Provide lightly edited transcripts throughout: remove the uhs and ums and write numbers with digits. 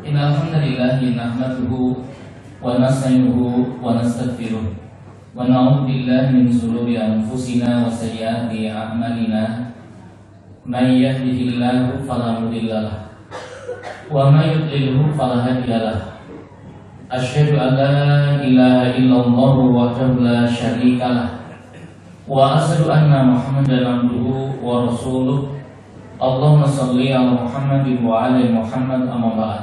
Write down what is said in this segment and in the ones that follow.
Innal hamdalillah nahmaduhu wa nasta'inuhu wa nastaghfiruh wa na'udzu billahi min shururi anfusina wa sayyiati a'malina. May yahdihillahu fala mudilla lahu wa may yudlilhu fala hadiya lahu. Asyhadu an la ilaha illallah wahdahu la syarika lah wa asyhadu anna Muhammadan abduhu wa rasuluh. Allahumma shalli ala Muhammadin wa ala Muhammad. Amma ba'd.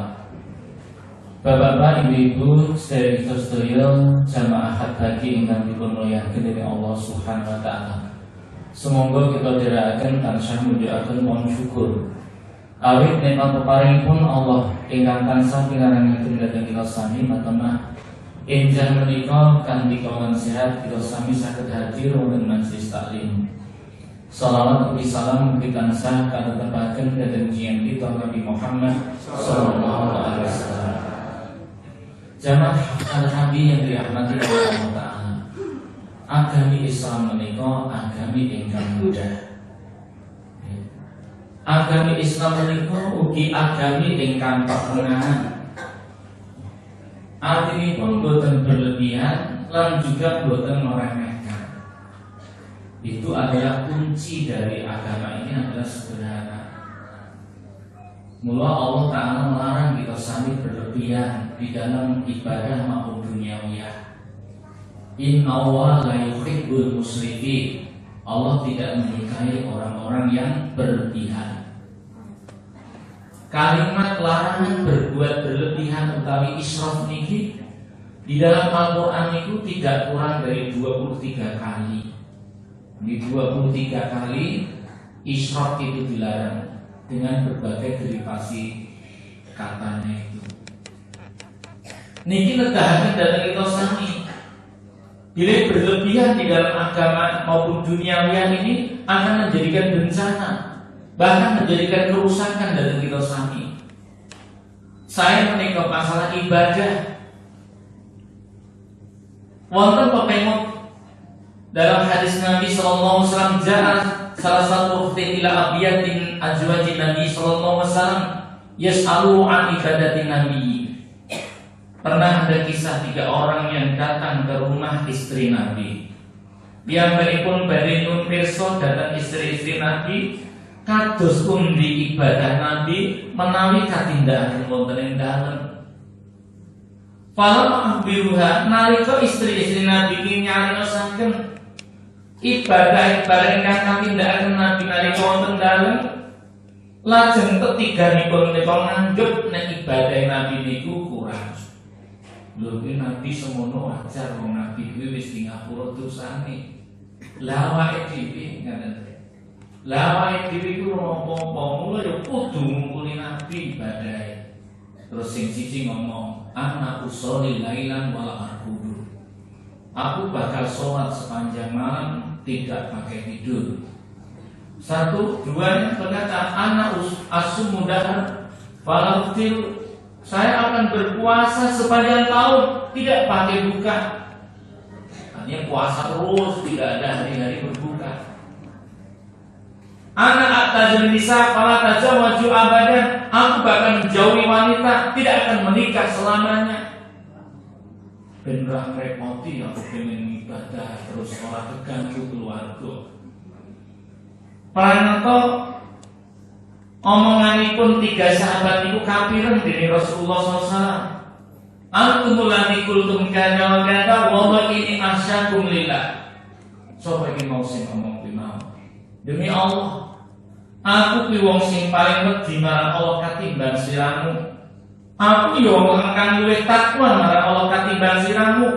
Bapak-bapak, ibu-ibu, sedherek-sedherek jamaah hak bagi ingkang dipun mulyakaken dening Allah Subhanahu wa taala. Semoga kita dherekaken tansah mulyakaken mohon syukur awit nikmat peparingipun Allah ingkang tansah pinarengaken dhateng kita sami matemah enjang menika kanthi kawan sehat kita sami saged hadir wonten majelis taklim. Salawat ugi salam ugi tansah katetepaken dhateng jiyan kita Nabi Muhammad sallallahu alaihi wasallam. Jamaah al-habi yang dirahmati Allah Ta'ala, agami Islam menika agami ingkang mudah. Agami Islam menika ugi agami ingkang pertengahan. Artinipun boten berlebihan lan juga boten meremehkan. Itu adalah kunci dari agama ini adalah sederhana. Mula Allah Ta'ala melarang kita sami berlebihan di dalam ibadah maupun duniawiyah. Inna Allah la yuhibbul musrifin. Allah tidak menyukai orang-orang yang berlebihan. Kalimat larangan berbuat berlebihan utawi israf niki di dalam Al-Quran itu tidak kurang dari 23 kali. Di 23 kali israf itu dilarang dengan berbagai derivasi katanya itu. Niki nedahaken dhateng kita sami. Bila berlebihan di dalam agama maupun duniawiah ini akan menjadikan bencana, bahkan menjadikan kerusakan dhateng kita sami. Saya menika masalah ibadah. Wonten pepengut dalam hadis Nabi sallallahu alaihi wasallam salah satu ukhti ila abiyatin azwajin Nabi sallallahu alaihi wasallam yas'alu an ibadatin Nabi. Pernah ada kisah 3 orang yang datang ke rumah istri Nabi. Piyambakipun badhe nyuwun pirsa dhateng istri-istri Nabi kados pundi ibadah Nabi menawi katindakan wonten ing dalem. Fala ahbiruha nalika istri-istri Nabi iki nyariosaken ibadah-ibadah ingkang katindakaken Nabi nalika wonten dalem, lajeng ketiganipun menika nganggep nek ibadah Nabi niku kurang. Lho iki Nabi semono wajar wong Nabi kuwi wis di ngapura dosane. Lah awake dhewe ngaten. Lah awake dhewe ku ora apa-apa, mula ya kudu ngumpuli Nabi ibadahe. Terus sing siji ngomong, "Ana usolli lailan wala arqudu." Aku bakal sholat sepanjang malam tidak pakai tidur. 1, 2 berkata, "Ana asum mudahar wala uftir." Saya akan berpuasa sepanjang tahun tidak pakai buka. Artinya puasa terus, tidak ada hari-hari berbuka. Ana atajun nisa fala tazawwaju abadan. Aku bahkan menjauhi wanita, tidak akan menikah selamanya. Ben ra repoti aku pengen ibadah terus ora keganggu keluarga. Pranata omonganipun 3 sahabat niku kapiren dening Rasulullah SAW. Antumul ladzi qultum kana wa kana wa ini asyakum lillah. Sapa iki mau sing ngomong kuwi mau? Demi Allah, aku kuwi wong sing paling wedi marang Allah katimbang siramu. Aku yo wong kang luwih takwa marang Allah katimbang siramu.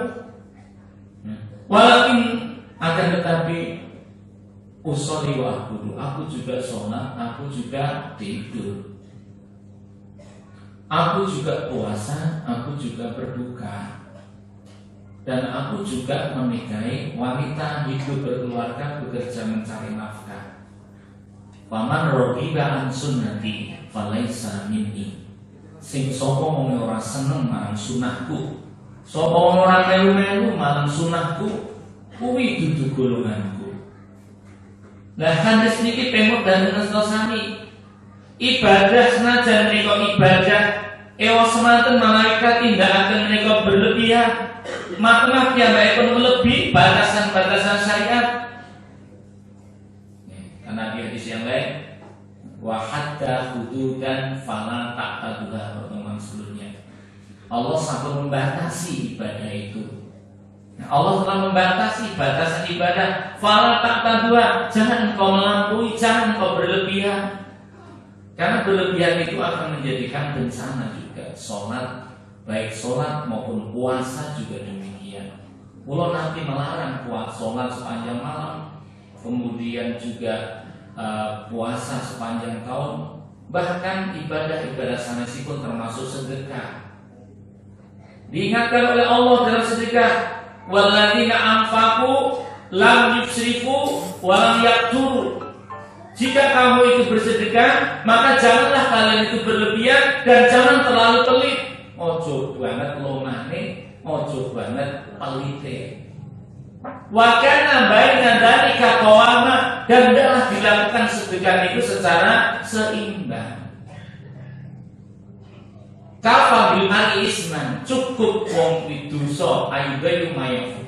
Walakin akan tetapi usolli wa ahbudu, aku juga sholat, aku juga tidur, aku juga puasa, aku juga berbuka, dan aku juga menikahi wanita, hidup berkeluarga, bekerja mencari nafkah. Faman raghiba an sunnati falaisa minni. Sing sapa wong ora seneng marang sunahku, sapa wong ora melu-melu marang sunahku, kuwi dudu golonganku. Nah, hadis niki pemut dan sami ibadah senajan menika ibadah Ewa semanten malaikat tindakan menika berlebihan. Maka piyambakipun melebihi batasan-batasan syariat. Karena di hadis yang lain, wa hatta hududan fala ta'taduha, pertemuan sebelumnya. Allah sampun membatasi ibadah itu. Allah telah membatasi batasan ibadah. Fala ta'taduha, jangan engkau melampaui, jangan engkau berlebihan. Karena berlebihan itu akan menjadikan bencana juga. Sholat, baik sholat maupun puasa juga demikian. Mula nanti melarang sholat sepanjang malam, kemudian juga puasa sepanjang tahun, bahkan ibadah-ibadah sanesipun termasuk sedekah. Diingatkan oleh Allah dalam sedekah, walladzina anfaqu lam yusrifu wa lam yaqturu. Jika kamu itu bersedekah, maka janganlah kalian itu berlebihan dan jangan terlalu pelit. Ojo banget lomane, ojo banget pelite. Wa kana baina dzalika qawama, dan hendaklah dilakukan sedekah itu secara seimbang. Kafa bil mali isman, cukup wong dosa ayu mayafu,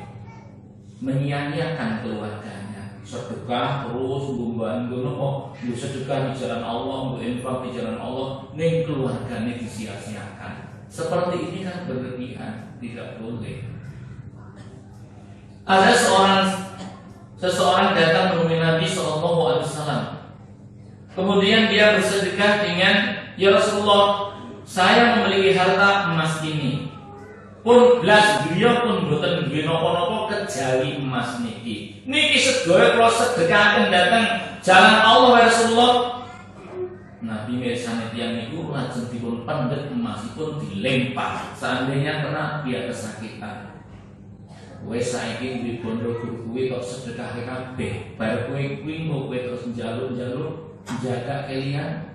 menyia-nyiakan keluarganya. Sedekah terus ngumban ngono, sedekah di jalan Allah, infak di jalan Allah, ning keluargane disia-siakan. Seperti ini kan berlebihan, tidak boleh. Ada seseorang datang menemui Nabi SAW. Kemudian dia bersedekah dengan, ya Rasulullah, saya memiliki harta emas ini. Pun belas beliau pun boten duwe napa-napa kejawi emas niki. Niki sedaya kula sedekahaken datang jalan Allah ya Rasulullah. Nabi mirsani tiyang niku lajeng dipun pendet emasipun dilempar. Seandainya kena dia kesakitan. Wes saiki duwe bondo kuwi kok sedekah kabeh. Bar kowe kuwi kowe terus njaluk-njaluk jaga kalian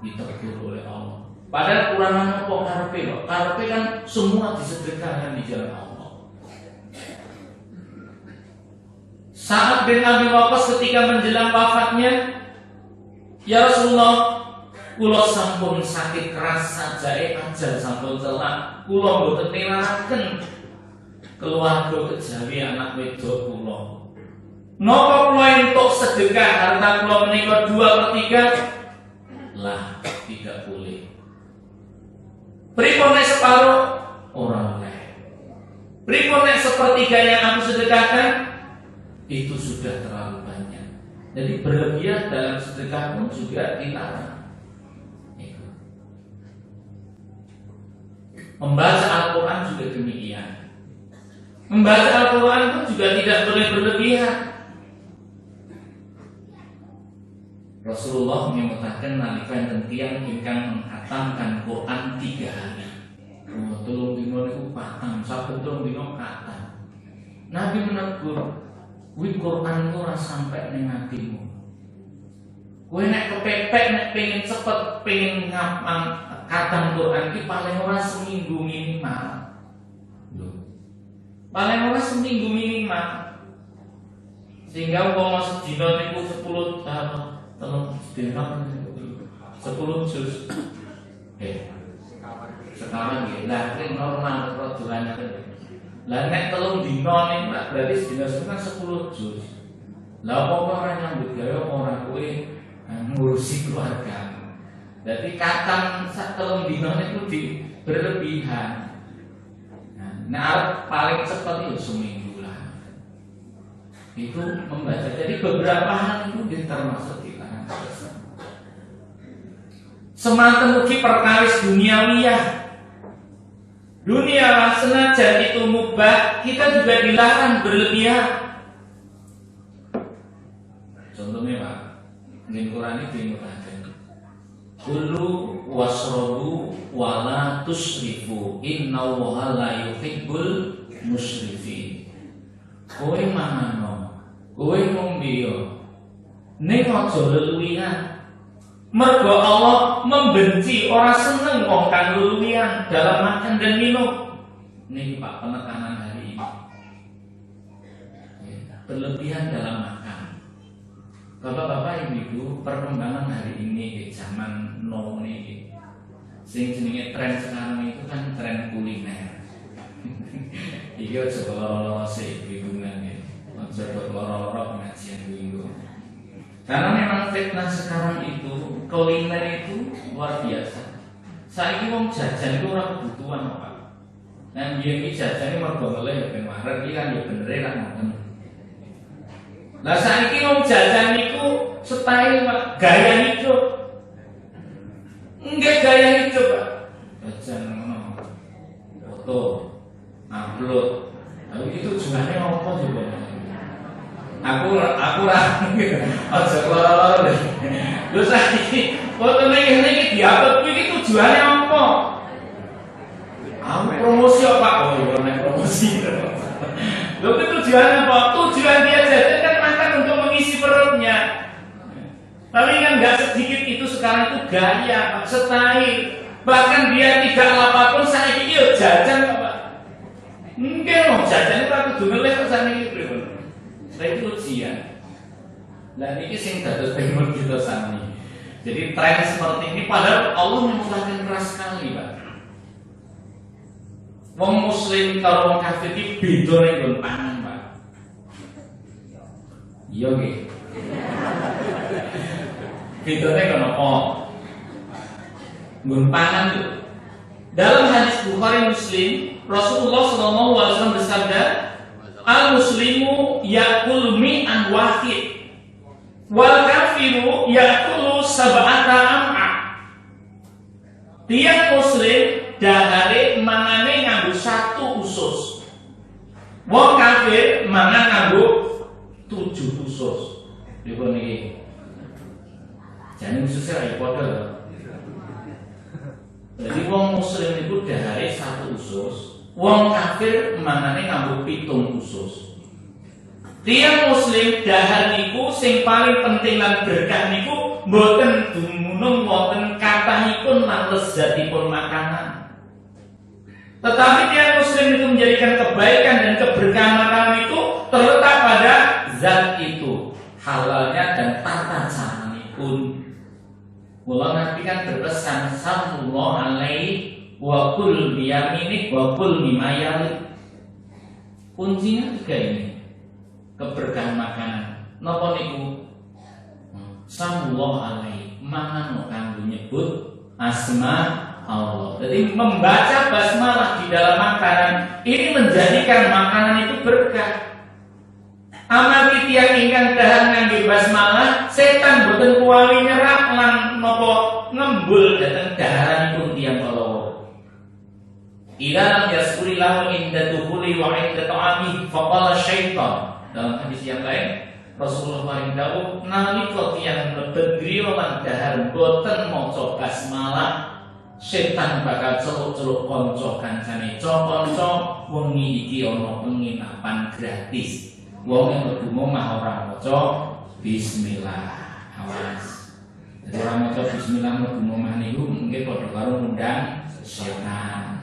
ditegur oleh Allah. Padahal kurangan apa karepe kok? Karepe kan semua disedekahkan di jalan Allah. Sa'ad bin Abi Waqqas ketika menjelang wafatnya, ya Rasulullah, kula sampun sakit keras sajake ajal sampun celak. Kula mboten nilaraken keluarga kejawi anak wedok kula. Napa kula entuk sedekah harta kula menika 2/3? Lah, tidak boleh. Pripun nek separuh? Ora oleh. Pripun nek sepertiga yang aku sedekahkan? Itu sudah terlalu banyak. Jadi berlebihan dalam sedekah pun juga dilarang. Membaca Al-Quran juga demikian. Membaca Al-Quran pun juga tidak boleh berlebihan. Rasulullah menyebutkan nalikan tentiang ingkang menghatamkan Quran 3 hari. Tolong dino niku patam, saben tolong dino kata. Nabi menegur, "Kuwi Quran ku ora sampai ning atimu. Kowe nek kepepek nek pengen cepet pengen ngapal katam Quran iki paling ora seminggu minimal." Paling ora seminggu minimal. Sehingga umpama sedina niku 10 tahun telung dina 10 juz. Sekarang ya, lah ini normal rodolannya. Lah nek telung dina ning berarti sedina kan 10 juz. Lah apa orang nyambut gawe ora kowe ngurusi keluarga. Jadi katam sak telung dina niku berlebihan. Nah, paling cepat itu seminggu lah. Itu membaca. Jadi beberapa hal itu termasuk di tangan. Semanten ugi perkawis duniawiyah. Dunia senajan itu mubah, kita juga dilarang berlebihan. Contohnya Pak, di Quran itu dimutakan. Kulu wasrobu wala tusrifu innallaha la yuhibbul musrifin. Kowe manano, kowe ngombe ning aja leluwihan. Mergo Allah membenci, orang seneng wong kang leluwihan dalam makan dan minum. Ini Pak penekanan hari ini. Berlebihan dalam makan. Bapak-bapak, ibu-ibu, perkembangan hari ini di zaman now ini Sing jenenge tren sekarang itu kan tren kuliner. Iki aja loro-loro sik bingungan ya. Aja loro-loro pengajian minggu. Karena memang fitnah sekarang itu kuliner itu luar biasa. Saiki wong jajan itu ora kebutuhan kok, Pak. Nah, biyen iki jajane mergo ngelih ben wareg iki kan ya benere ra ngoten. Lah saiki wong jajan niku style Pak, gaya hidup. Enggak gaya hidup, Pak. Jajan ngono. Foto, upload. Lalu itu tujuannya apa juga? Aku aja loro-loro deh. Lho saiki foto iki diupload iki tujuannya apa? Aku promosi Pak. Oh iya, nek promosi. Lho itu tujuannya apa? Tujuan dia jajan kan makan untuk mengisi perutnya. Tapi kan nggak sedikit itu sekarang itu gaya, style. Bahkan dia tidak apapun saya iki jajan Pak. Mungkin mau jajan itu aku ngelih pesan iki pripun. Saya itu ujian. Nah ini sing dados pengen kita sami. Jadi tren seperti ini padahal Allah memudahkan keras sekali, Pak. Wong muslim karo wong kafir iki beda nek nggon pangan, Pak. Iya nggih. Bedane kono apa? Nggon pangan itu. Dalam hadis Bukhari Muslim, Rasulullah SAW bersabda, al-muslimu ya'kul mi'an wahid wal kafiru ya'kulu sab'ata am'a. Tiap muslim dahare mangane nganggo 1 usus. Wong kafir mangan nganggo 7 usus. Niku niki. Jane ususnya ra padha lho. Jadi wong muslim itu dahare 1 usus. Wong kafir mangane nganggo 7 usus. Tiang muslim dahar niku sing paling penting lan berkah niku mboten dumunung wonten kathahipun lan lezatipun makanan. Tetapi tiang muslim itu menjadikan kebaikan dan keberkahan makanan itu terletak pada zat itu, halalnya dan tata caranipun. Mula Nabi kan berpesan sallallahu alaihi wa kul biyaminik wa kul mimma yalik. Kuncinya juga ini, keberkahan makanan. Napa niku? Sallallahu alaihi mangan kanggo nyebut asma Allah. Jadi membaca basmalah di dalam makanan ini menjadikan makanan itu berkah. Amargi tiyang ingkang dahar ngangge basmalah, setan boten kuwali nyerap lan napa ngembul dhateng daharanipun tiyang kala. Ila lam yaskuri lahu inda dukhuli wa inda ta'ami faqala syaitan. Dalam hadis yang lain Rasulullah paring dawuh nalika tiyang mlebet griya lan dahar boten maca basmalah, setan bakal celuk-celuk kanca kancane, "Kanca, wengi iki ana penginapan gratis." Wong yang mlebu omah ora maca bismillah. Awas. Jadi ora maca bismillah mlebu omah niku mungkin padha karo ngundang setan.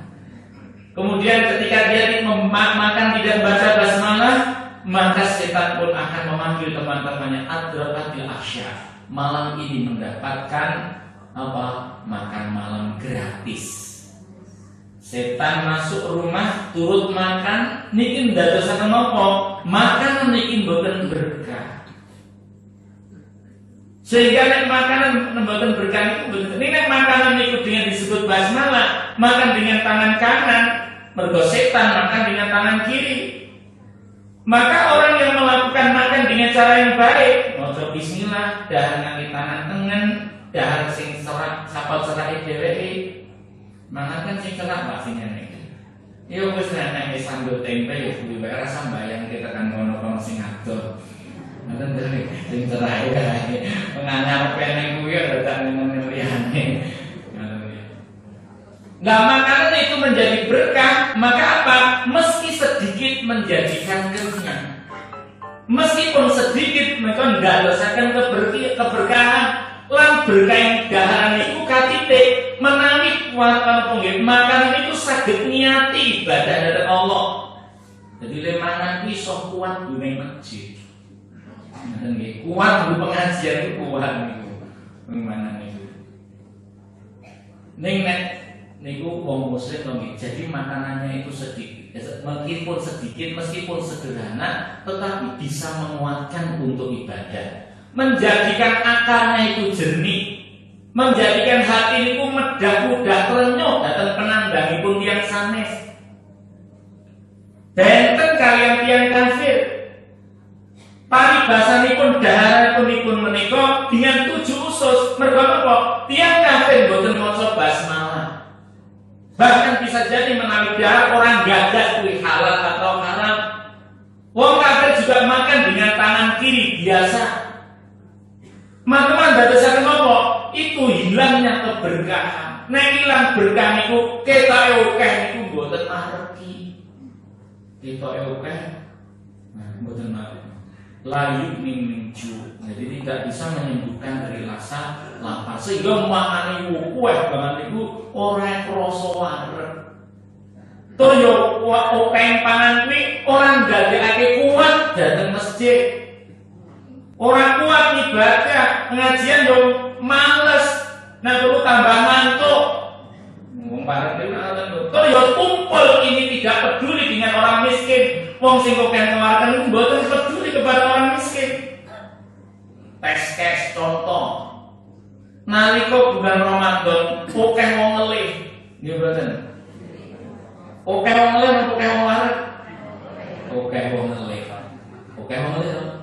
Kemudian ketika dia makan tidak baca basmalah, maka setan pun akan memanggil teman-temannya adrakatil aksya. Malam ini mendapatkan apa? Makan malam gratis. Setan masuk rumah turut makan niki ndadosaken napa? Makanan niki mboten berkah. Sehingga nek makanan mboten berkah niku mboten. Nek makanan niku dengan disebut basmalah, makan dengan tangan kanan, mergo setan makan dengan tangan kiri. Maka orang yang melakukan makan dengan cara yang baik, maca bismillah, dahar ngangge tangan tengen, dahar sing serak sapa serake dheweke. Mangan kan sing celak Pak sing ngene. Ya wis nek sambel tempe ya kuwi wae rasa mbayang kita kan ngono sing adoh. Ngoten dene sing celak kae. Pengangar peneng kuwi ya datang nang liyane. Nah, makanan itu menjadi berkah, maka apa? Meski sedikit menjadikan kenyang. Meskipun sedikit mereka ndadosaken keberkahan. Lan berkah yang daharan itu katitik menawi wonten nggih makanan itu saged niati ibadah dhateng Allah. Jadi le mangan kuwi iso kuat duwe masjid. Ngoten nggih, kuat duwe pengajian itu kuat niku. Mangan niku. Ning nek niku wong muslim to nggih. Jadi makanannya itu sedikit. Meskipun sederhana, tetapi bisa menguatkan untuk ibadah. Menjadikan akarnya itu jernih, menjadikan hati itu mudah renyuh datang penandangipun tiyang sanes. Benten kalian tiyang kafir. Paribasanipun daharanipun menika dengan 7 usus. Mergo apa? Tiyang kafir boten maca basmalah. Bahkan bisa jadi menawi dahar orang gagas kuwi halal atau haram. Wong kafir juga makan dengan tangan kiri biasa. Maka dadosaken apa? Itu hilangnya keberkahan. Nek ilang berkah niku ketoke akeh niku mboten mareki. Ketoke akeh. Nah, mboten mareki. Layu minju, jadi tidak bisa menyembuhkan dari rasa lapar. Sehingga makani kuwe banget niku ora krasa wareg. Toyo openg pangan kuwi ora ndadekake kuat dateng masjid. Ora kuat ibadah, pengajian yo males, nek perlu tambah ngantuk. Wong parek dhewe ngoten. Toyo kumpul ini tidak peduli dengan orang miskin. Wong sing kok keluarkan mboten peduli kepada orang miskin. Tes contoh. Nalika bulan Ramadan, akeh wong ngelih. Nggih mboten. Akeh wong ngelih apa akeh wong waret? Akeh wong ngelih. Akeh wong ngelih.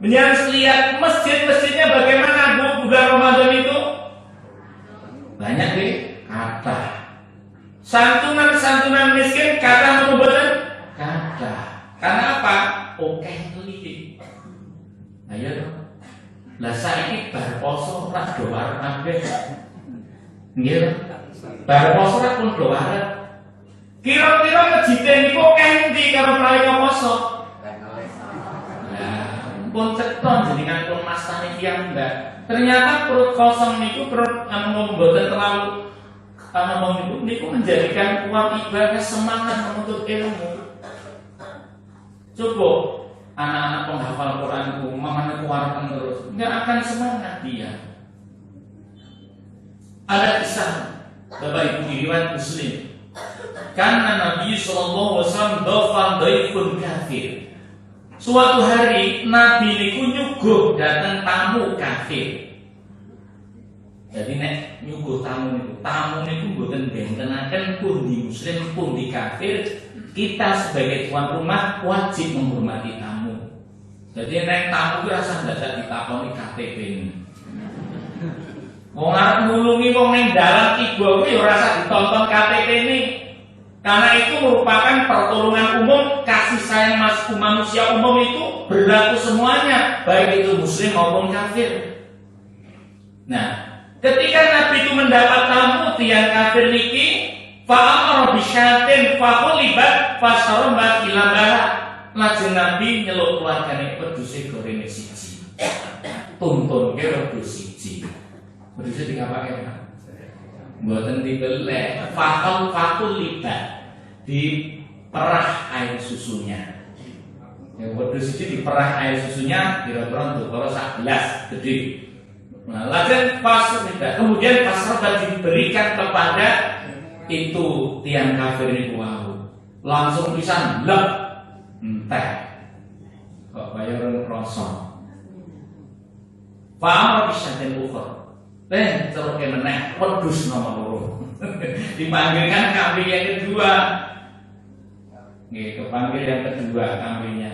Menyaris lihat masjid-masjidnya bagaimana Bu bulan Ramadan itu? Banyak deh, kata. Santunan miskin kata mboten? Kata. Karena apa? Akeh ngelih. Ayo dong. Lah saiki bar poso ora do wareg kabeh. Nggih. Bar poso ora pun do wareg. Kira-kira mejite niku akeh endi karo nalika poso? Lah, pun ceton jenengan pun mastani tiyang mbak. Ternyata perut kosong niku perut mboten terlalu niku menjadikan kuat ibadah semangat menuntut ilmu. Coba anak-anak penghafal Quranku mangan kuareng terus, nggak akan semangat dia. Ada kisah Bapak Ibu riwayat Muslim. Karena Nabi sallallahu alaihi wasallam dhaifun kafir. Suatu hari Nabi niku nyuguh datang tamu kafir. Jadi nek nyuguh tamu niku mboten bentenaken pun di muslim pun di kafir. Kita sebagai tuan rumah wajib menghormati tamu. Jadi nek tamu ki rasa dadak ditakoni KTP ini. Wong arep nulungi wong ning dalan kibo kuwi ya rasa ditonton KTP ini. Karena itu merupakan pertolongan umum, kasih sayang manusia umum itu berlaku semuanya, baik itu muslim maupun kafir. Nah, ketika Nabi itu mendapat tamu tiyang kafir niki, fa'amara bisyatin faqulibat fasarama kilabara. Lajeng Nabi nyeluk keluargane wedhuse goreng siji. Tuntun ke wedhus siji. Wedhuse dikapake, Pak? Mboten dibelek, faqulibat diperah air susunya. Ya wedhus siji diperah air susunya kira-kira untuk kalau 11 gede. Nah, lajeng fasarama kemudian fasarama diberikan kepada itu tiang kafir ini langsung pisan lep enteh kok bayar rosong fa'amar bisyatin ukhur terus meneh wedhus nomor 2 dipanggilkan kambing yang kedua nggih kepanggil yang kedua kambingnya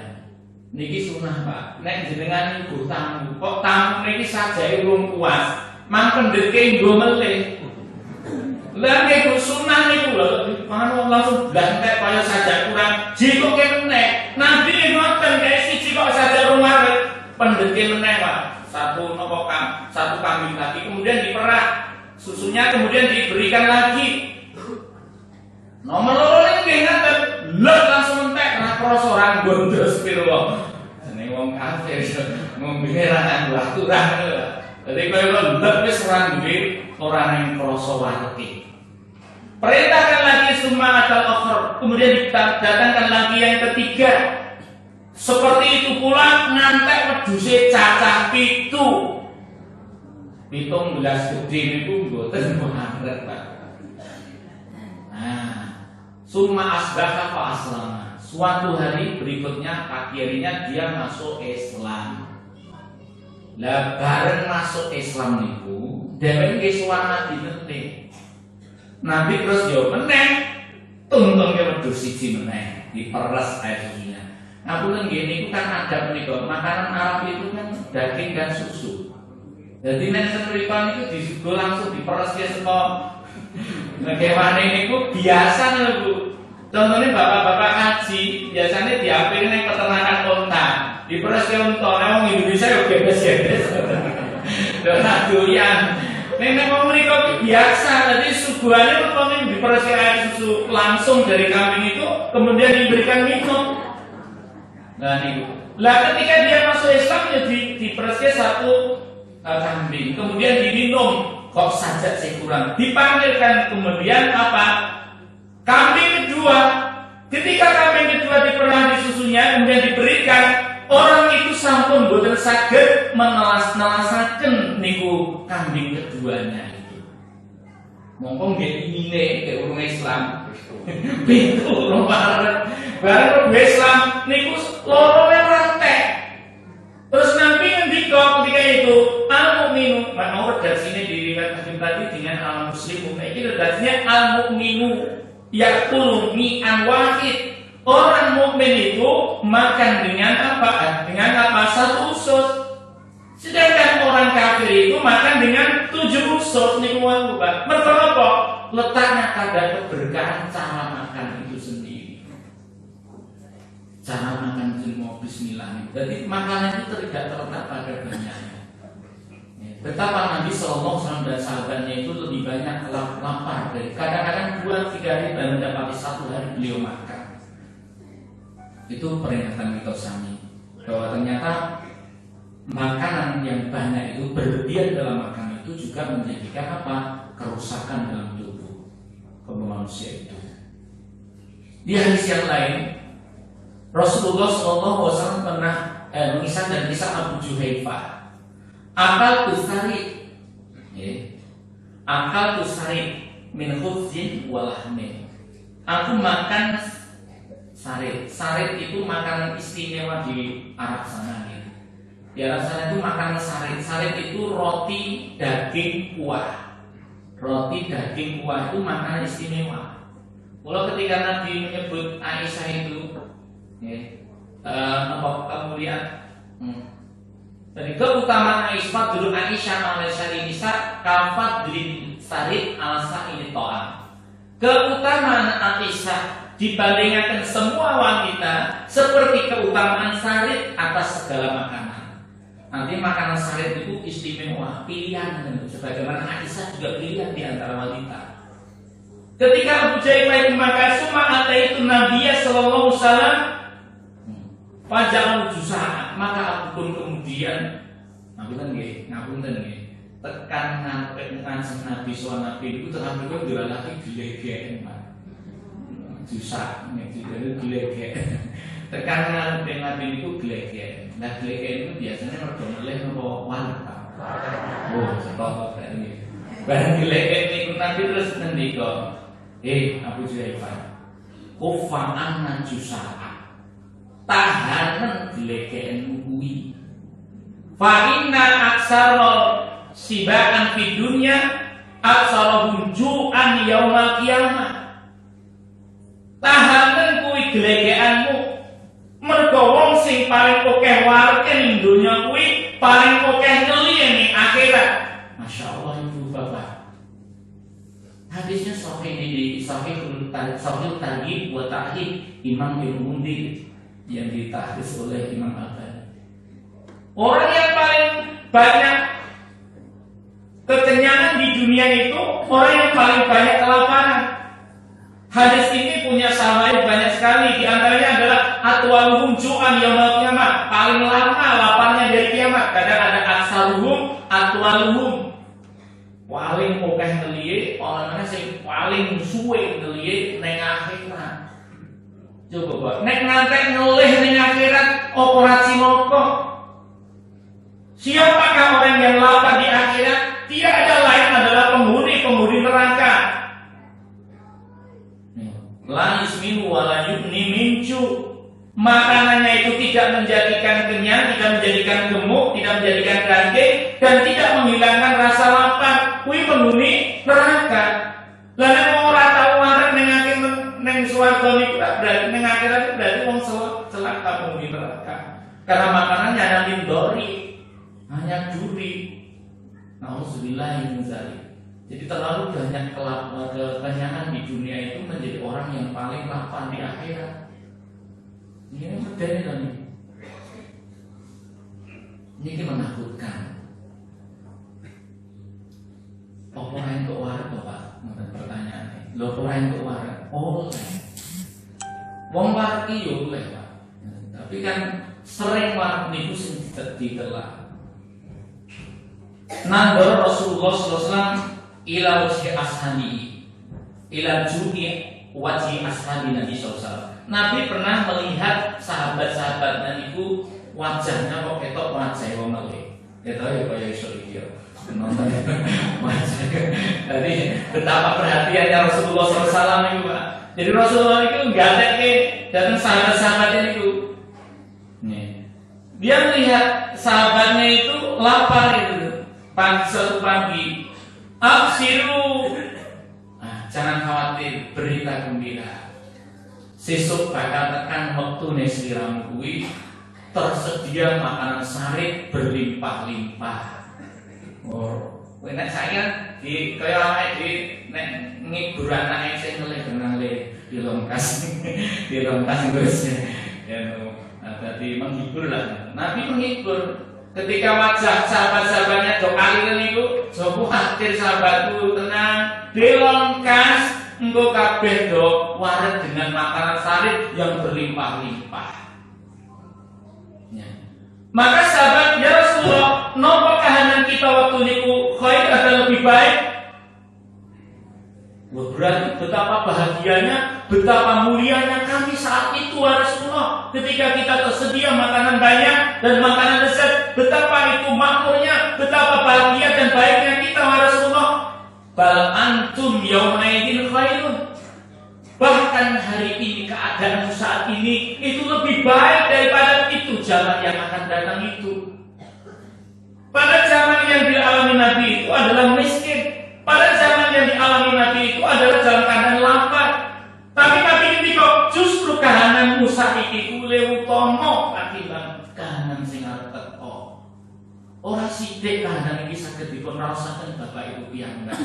niki sunah Pak nek jenengan ibu tamu kok tamu niki sajae urung puas mang pendeke nggo melih. Lah nek sunah niku lho langsung blantek kaya saja kurang jiko meneh. Nabi ngoten kae siji kok saja rumah pendeke meneh Pak. Satu kambing lagi kemudian diperah. Susunya kemudian diberikan lagi. Nomor loro niki ngaten, lho langsung entek ra krasa ora gondos pira. Jenenge wong kafir ngombe ra nganggo aturan. Dadi kaya lho wis ora duwe ora nang krasa wareke. Perintahkan lagi summa atal akhir, kemudian didatangkan lagi yang ketiga. Seperti itu pula ngantek wedhuse cacah 7. 17 gede niku mboten wareg, Pak. Summa asbaha fa aslama. Suatu hari berikutnya akhirnya dia masuk Islam. Lah bareng masuk Islam niku, dheweke nggih sowan Nabi nate. Nabi terus yo meneh tuntun ke wedhus siji meneh, diperes air susunya. Ngapunten nggih niku kan adab menika, makanan Arab itu kan daging dan susu. Jadi nek seprika niku disuguh langsung diperes ya saka kewane niku biasa lho Bu. Contohnya bapak-bapak haji biasanya diambil ning peternakan unta. Diperes ke unta, wong Indonesia yo gebes-gebes. Lha doyan. Nek wong mriko biasa, jadi suguhane umpamane diperes ke air susu langsung dari kambing itu kemudian diberikan minum. Nah niku. Lah ketika dia masuk Islam ya diperes ke satu kambing, kemudian diminum. Kok saja sih kurang. Dipanggilkan kemudian apa? Kambing kedua. Ketika kambing kedua diperas susunya kemudian diberikan, orang itu sampun boten saged menelas-nelasaken niku kambing keduanya itu. Mongko nggih ngine ke urung Islam. Pintu urung bareng Islam niku loro rantek. Terus Nabi ngendika ketika itu, al-mu'minu, mau redaksinya diriwayat Hakim tadi dengan al-muslimu. Nah, ini redaksinya al-mu'minu yaqulu mi'an wahid. Orang mukmin itu makan dengan apa? Dengan apa? Satu usus. Sedangkan orang kafir itu makan dengan 7 usus. Niku wae, Pak. Mergo apa? Letaknya pada keberkahan cara makan itu sendiri. Cara makan ilmu bismillah. Jadi makanan itu tidak terletak pada banyaknya. Betapa Nabi SAW dan sahabatnya itu lebih banyak lapar dari kadang-kadang 2-3 hari baru mendapati 1 hari beliau makan. Itu peringatan kita sami bahwa ternyata makanan yang banyak itu berlebihan dalam makan itu juga menjadikan apa? Kerusakan dalam tubuh manusia itu. Di hadis yang lain Rasulullah SAW pernah mengisah dan kisah Abu Juhaifah. Akal tusari, akal tusari min khubzin walahmin. Aku makan sarit. Sarit itu makanan istimewa di Arab sana. Gitu. Di Arab sana itu makanan sarit. Sarit itu roti daging kuah. Roti daging kuah itu makanan istimewa. Kalau ketika Nabi menyebut Aisyah itu, kemudian dari keutamaan Aisyah dulu Aisyah al-Syari nisa kafat bin sarit al-sa ini to'am. Keutamaan Aisyah dibandingkan semua wanita seperti keutamaan sarit atas segala makanan. Nanti makanan sarit itu istimewa, pilihan, sebagaimana Aisyah juga pilihan di antara wanita. Ketika Abu Jaifah itu makan summa itu Nabiya sallallahu alaihi wasallam Fajal jusah, maka aku pun kemudian ngapunten nggih, tekan ngampe kanjeng Nabi sallallahu Nabi itu tekan niku ndelalaken glegeken, Pak. Jusah nek dhewe glegeken. Tekan ngampe Nabi niku glegeken. Nah, glegeken itu biasanya mergo meleh napa walet, Pak. Oh, setok berarti. Barang glegeken niku Nabi terus ngendika, Abu Juhaifah, kufa'an najusah. Tahanan glegeken kuwi. Fa inna aksara sibaan fi dunya aksarahum ju'an yaumal qiyamah. Tahanan kuwi glegekanmu. Mergo wong sing paling akeh warke ning donya kuwi paling akeh ngeliye ning akhirat. Masyaallah Ibu Bapak. Hadisnya sahih di Sahihul Targhib wa Ta'hib Imam Ibnu Mundir yang ditahdits oleh Imam Al-Albani. Orang yang paling banyak kekenyangan di dunia itu orang yang paling banyak kelaparan. Hadis ini punya syawahid banyak sekali. Di antaranya adalah atwaluhum ju'an yaumil qiyamah, paling lama laparnya dari kiamat. Kadang ada aksaruhum, atwaluhum, paling akeh ngeliye, orang sing paling suwe ngeliye ning akhirat. Coba Pak, nek ngantek noleh ning akhirat operasi moko. Siapakah orang yang lapar di akhirat? Tidak ada lain adalah penghuni neraka. La yusminu wa la yughni min ju'. Makanannya itu tidak menjadikan kenyang, tidak menjadikan gemuk, tidak menjadikan ranting, dan tidak menghilangkan rasa lapar. Kuwi penghuni neraka. Lah nek ora tau wareg ning swarga niku berarti ning akhirat berarti wong celaka penghuni neraka. Karena makanannya hanya lindori, hanya duri. Nauzubillahi min dzalik. Jadi terlalu banyak kekenyangan di dunia itu menjadi orang yang paling lapar di akhirat. Ini berdaya kan ini menakutkan. Orang yang keluar Pak, pertanyaan. Lo orang yang keluar, oleh. Wong warki yo oleh Pak. Tapi kan sering warki itu sing ditelak. Nandor Rasulullah SAW ila wajhi ashani ila ju'i wajhi ashani Nabi SAW. Nabi pernah melihat sahabat-sahabatnya itu wajahnya kok ketok wajah wong melih. Ketok ya kaya iso iki ya. Jadi betapa perhatiannya Rasulullah SAW itu Pak. Jadi Rasulullah itu gatekke datang sahabat-sahabatnya itu. Dia melihat sahabatnya itu lapar itu. Suatu pagi, absiru. Jangan khawatir, berita gembira. Sesuk bakal tekan wektune sliramu kuwi tersedia makanan sari berlimpah-limpah. Oh, kowe nek saya di kaya awake di nek ngibur anake sing meleh dilongkas terus ya dadi menghibur lah. Nabi menghibur ketika wajah sahabat-sahabatnya do alir niku, "Jo khawatir sahabatku, tenang, dilongkas engko kabeh do waret dengan makanan sari yang berlimpah-limpah." Ya. Maka sahabat, ya Rasulullah, napa kahanan kita waktu niku khair ada lebih baik? Berarti betapa bahagianya, betapa mulianya kami saat itu ya Rasulullah. Ketika kita tersedia makanan banyak dan makanan lezat, betapa itu makmurnya, betapa bahagia dan baiknya kita ya Rasulullah. Bal antum yaumaidin khairun. Bahkan hari ini keadaanmu saat ini itu lebih baik daripada itu zaman yang akan datang itu. Pada zaman yang dialami Nabi itu adalah miskin. Pada zaman yang dialami Nabi itu adalah dalam keadaan lapar. Tapi Nabi ini kok justru kahanan Musa iki luwih utama katimbang kahanan sing arep teko. Ora sithik kahanan iki saged dipun raosaken Bapak Ibu piyambak.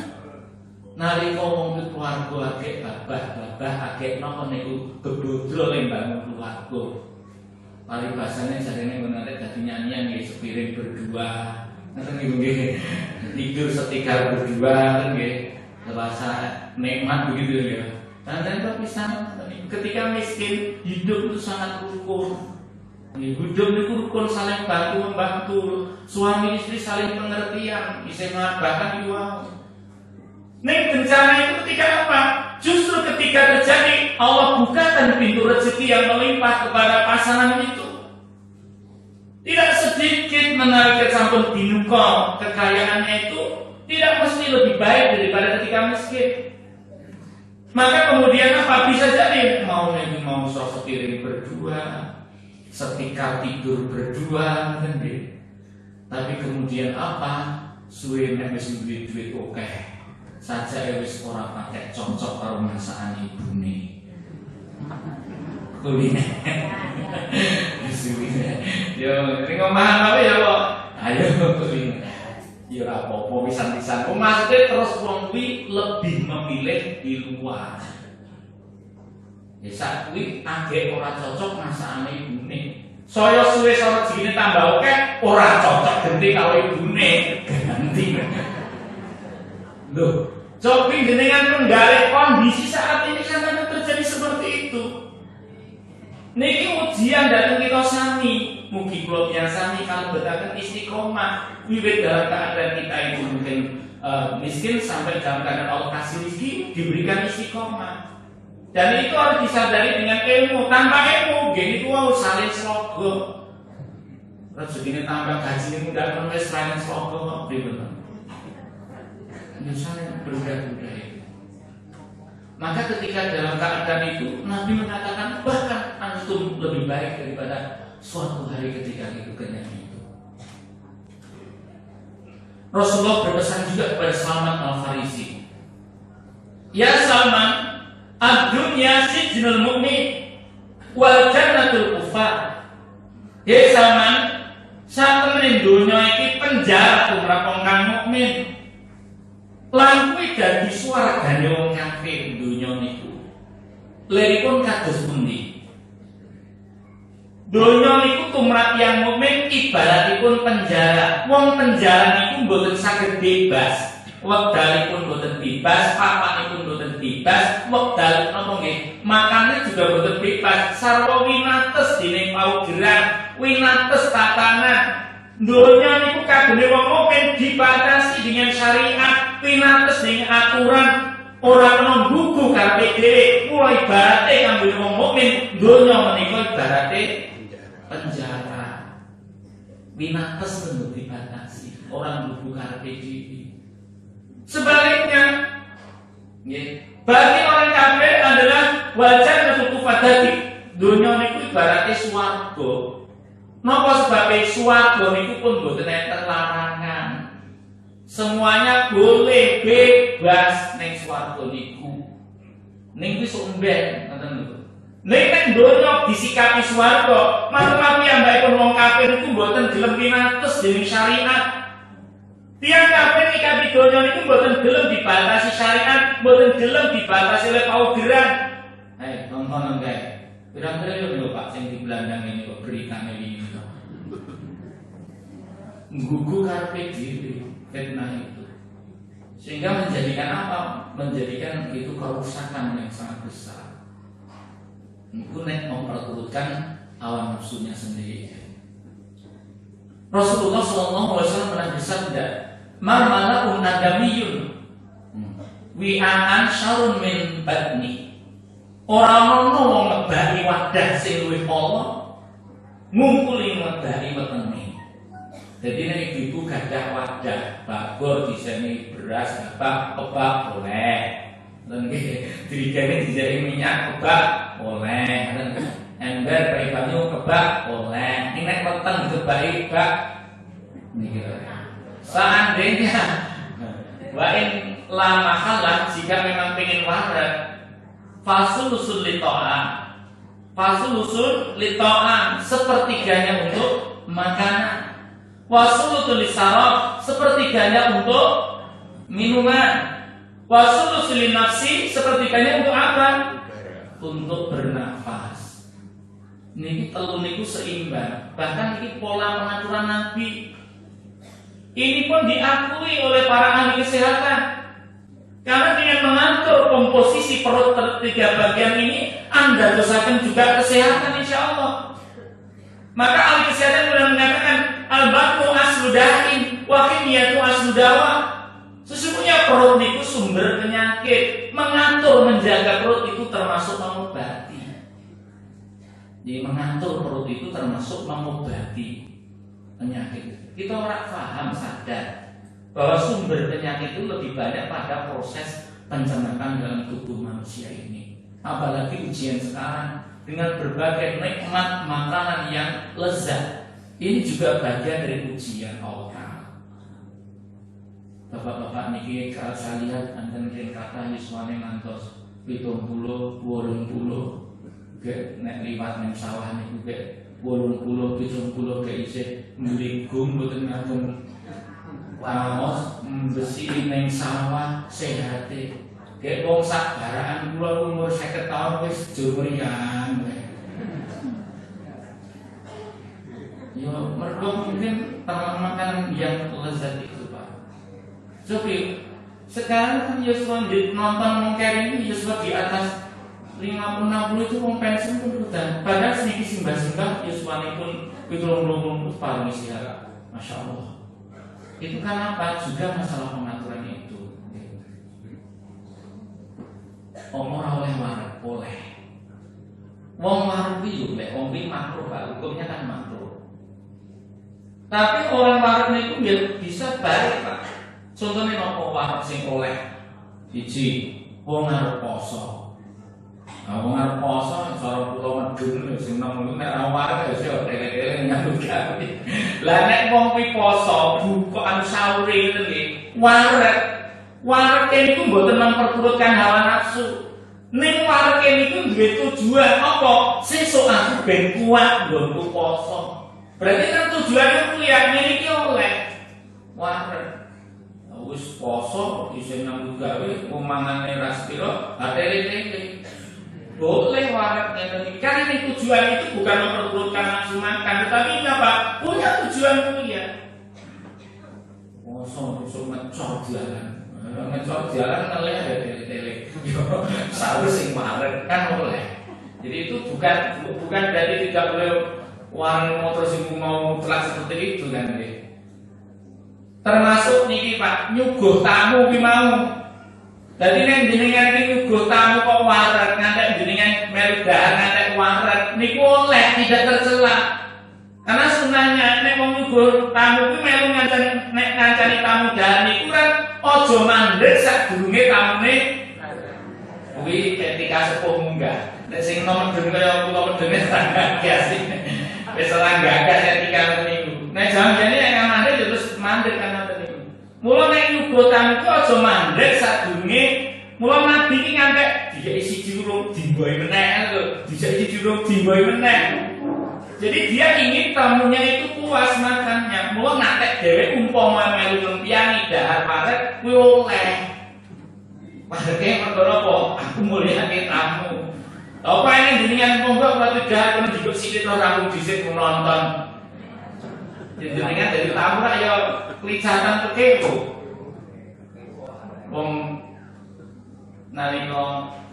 Nalika wong keluarga akeh babah akeh napa niku bebodro ning bangun keluarga. Paling bahasane jarene menate dadi nyanyian nggih sepiring berdua. Ngoten niku nggih. Tidur setikar berdua kan nggih. Terasa nikmat begitu ya. Dan tapi sama ketika miskin hidup itu sangat rukun. Hidup itu rukun, saling bantu membantu, suami istri saling pengertian, isih bahkan juga. Nih bencana itu ketika apa? Justru ketika terjadi Allah bukakan pintu rezeki yang melimpah kepada pasangan itu. Tidak sedikit menarik sampun dinuka kekayaannya itu tidak mesti lebih baik daripada ketika miskin. Maka kemudian apa bisa jadi mau sepiring berdua, setikar tidur berdua, kan deh. Tapi kemudian apa? Suwe nek wis duit oke. Saja wis ora pakai cocok karo masakan ibune. Kuline. Yo, ning omahan apa ya kok? Ayo kuline. Ya apa-apa pisan-pisan. Maksudnya terus wong kuwi lebih memilih di luar. Ya sak kuwi agek ora cocok masakane ibune. Saya suwe sore jine tambah oke, ora cocok genti karo ibune, ganti. Loh, coba jenengan menggali kondisi saat ini sampai terjadi seperti itu. Niki ujian datang kita sami. Mugi kula sami kalau betaken istiqomah wiwit dalam keadaan kita itu mungkin miskin sampai dalam keadaan Allah kasih rezeki diberikan istiqomah. Dan itu harus disadari dengan ilmu. Tanpa ilmu, gini itu harus salin slogo. Rezeki tambah gaji mudah menulis salin slogo, betul. Misalnya berbeda-beda. Maka ketika dalam keadaan itu Nabi mengatakan bahkan antum lebih baik daripada suatu hari ketika itu kenyang itu. Rasulullah berpesan juga kepada Salman Al-Farisi, ya Salman, ad-dunya sijnul mu'min wal jannatul kufar. Ya Salman, saat temen dunia iki penjara tumrap wong kang mukmin. Lan kuwi dadi swargane wong kafir dunya niku. Liripun kados pundi? Donya niku tumrap yang mukmin ibaratipun penjara. Wong penjara niku mboten saged bebas. Wekdalipun mboten bebas, papanipun mboten bebas, wekdal napa nggih? Makane juga mboten bebas. Sarwa winates dening paugeran, winates tatanan. Donya niku kagune wong mukmin dibatasi dengan syariat, winates dengan aturan. Ora kena gugu karepe dhewe. Mulai ibarate kanggo wong mukmin, donya menika ibarate penjara. Winates menurut dibatasi, orang bukan PDB. Sebaliknya, bagi orang kafir adalah wajar untuk kufadati. Dunia niku ibaratnya swarga. Napa sebabnya swarga niku pun boten enten larangan. Semuanya boleh bebas ning swarga niku. Ning wis umben ngoten lho. Nek donya disikapi swarga, matu-matu yang baik pun wong kafir iku mboten gelem pinates dening syariat. Tiang kafir nyikapi donya niku mboten gelem dibatasi syariat, mboten gelem dibatasi oleh paugeran. Tontonan kae. Kira-kira lho Pak sing di Belandang ini kok beritane iki. Nggugu karepe dhewe fitnah itu. Sehingga menjadikan apa? Menjadikan itu kerusakan yang sangat besar. Itu nek memperturutkan hawa nafsunya sendiri. Rasulullah SAW pernah bersabda, "Man mala'un adamiyun wi'an syarun min batni." Orang ono wong ngebaki wadah sing luwih ala ngumpuli ngebaki wetenge. Jadi nek ibu gadah wadah, bagor diseni beras, kebak oleh. Dan dirigane dijari minyak kebak oleh, ember pakai banyu kebak oleh. Ini nek weteng kebak bak niki. Seandainya wain la mahalan, jika memang pengen warat, fasulusul lito'an, fasulusul lito'an, sepertiganya untuk makanan, wasulusul lisarab, sepertiganya untuk minuman, wasulusul nafsi, sepertiganya untuk apa? Untuk bernafas. Niki telu niku seimbang. Bahkan ini pola pengaturan Nabi. Ini pun diakui oleh para ahli kesehatan. Karena dengan mengatur komposisi perut tiga bagian ini, Anda dosakan juga kesehatan insya Allah. Maka ahli kesehatan sudah mengatakan al-batnu asludain wa kimiyatu asludawa. Sesungguhnya perut itu sumber penyakit. Mengatur menjaga perut itu termasuk mengobati. Jadi mengatur perut itu termasuk mengobati penyakit. Kita orang paham sadar bahwa sumber penyakit itu lebih banyak pada proses pencernaan dalam tubuh manusia ini. Apalagi ujian sekarang dengan berbagai nikmat makanan yang lezat. Ini juga bagian dari ujian Allah. Bapak-bapak niki kalau saya lihat anda mungkin kata yuswane ngantos 70, 80, nek liwat ning sawah niku ke 80, 70 ke isih mligung mboten ngaten paos besi ning sawah sehate. Kayak wong sak baraan kula umur 50 tahun wis jumrian. Yo mergo mungkin makan yang lezat itu, Pak. Tapi sekarang kan Yosua nonton mungkin ini Yosua di atas 50-60 itu wong pensiun pun udah. Padahal sedikit simbah-simbah Yosua ini pun pitung paling istirahat. Masya Allah. Itu kan apa? Juga masalah pengaturan itu. Omor oleh warak boleh. Wong warak itu boleh. Wong ini makruh, Pak. Hukumnya kan makruh. Tapi orang warak itu bisa baik, Pak. Contohnya nopo warak sing oleh. Biji wong arep poso. Wong arep poso cara kula medun sing nang nek ora wareg ya iso tele-tele nyambut gawe. Lah nek wong kuwi poso bukaan sahur ngene nggih, wareg. Wareg niku mboten memperturutkan hawa nafsu. Ning wareg niku duwe tujuan apa? Sesuk aku ben kuat nggonku poso. Berarti kan tujuannya kuwi ya ngene iki oleh wareg. Wis poso isih nyambut gawe mangane ras pira, tele-tele. Boleh wareg ngene iki. Kan ini tujuan itu bukan memperturutkan nafsu makan, tetapi apa? Punya tujuan mulia. Poso besok ngecor jalan. Ngecor jalan ngeleh ya tele-tele. Sahur sing wareg kan oleh. Jadi itu bukan dari tidak boleh warung motor sing mau telat seperti itu kan nggih. Termasuk niki Pak, nyuguh tamu ki mau. Dadi nek jenengan iki nyuguh tamu kok wareg ngantek jenengan melu dahar ngantek wareg niku oleh tidak tercela. Karena sunahnya nek wong nyuguh tamu kuwi melu ngancani tamu dahar niku kan aja mandeg sadurunge tamune kuwi ketika sepuh munggah. Nek sing nomor medun kaya kula medune gagas. Wis ora gagas ketika niku. Nek janjane nek mandeg ya terus mandeg kan ngoten niku. Mula nek nyuguh tamu ku aja mandeg sadurunge mula nabi iki ngantek dijak isi jurung dimboi meneh lho, dijak isi jurung dimboi meneh. Jadi dia ingin tamunya itu puas makannya. Mula ngantek dhewe umpama melu lumpiani dahar parek kuwi oleh. Pareke perkara apa? Aku mulyake tamu. Apa ini jenengan monggo waktu dahar kena dijok sithik to kamu dhisik nonton. Jenengan dari tamu lah ya kelicatan kekepo. Wong nalika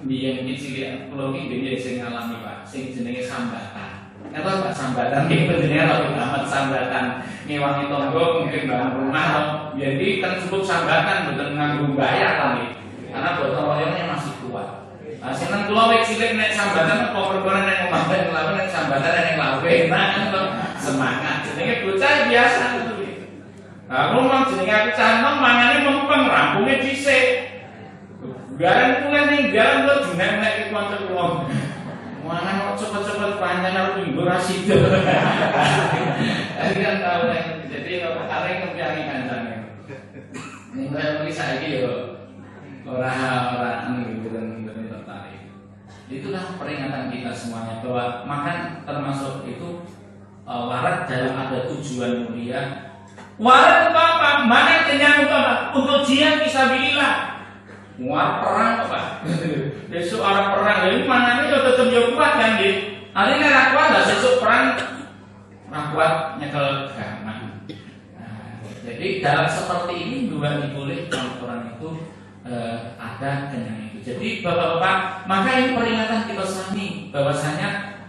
biyen iki cilik kula iki biyen sing ngalami Pak, sing jenenge sambatan. Napa Pak sambatan iki jenenge lho amat sambatan ngewangi tangga mungkin bangun rumah. Jadi kan cukup sambatan mboten nganggo bayar kali. Karena gotong royongnya masih kuat. Nah, seneng kula wek cilik nek sambatan kok perkara nek omah nglawan nek sambatan nek lawe nah semangat. Jenenge bocah biasa itu. Nah, rumah jenenge aku cantem mangane mempeng rampunge dhisik. Garan kuwi ning garan kok dinek-nek iki kanca kula. Mangan kok cepet-cepet panjang arep minggu ra sida. Kan tau jadi kok arek ngempiani kancane. Ning kaya iki saiki yo ora betul tertarik. Itulah peringatan kita semuanya bahwa makan termasuk itu wareg dalam ada tujuan mulia. Wareg untuk apa? Mana kenyang untuk apa? Untuk jihad fisabilillah. Muar perang apa? Besok orang perang jadi mana ini tetap jauh kuat kan gitu. Hari ini nak kuat lah besok perang nak kuat nyekel gaman. Jadi dalam seperti ini juga dibolehkan orang itu ada kenyang itu. Jadi bapak-bapak, maka ini peringatan kita sami bahwasanya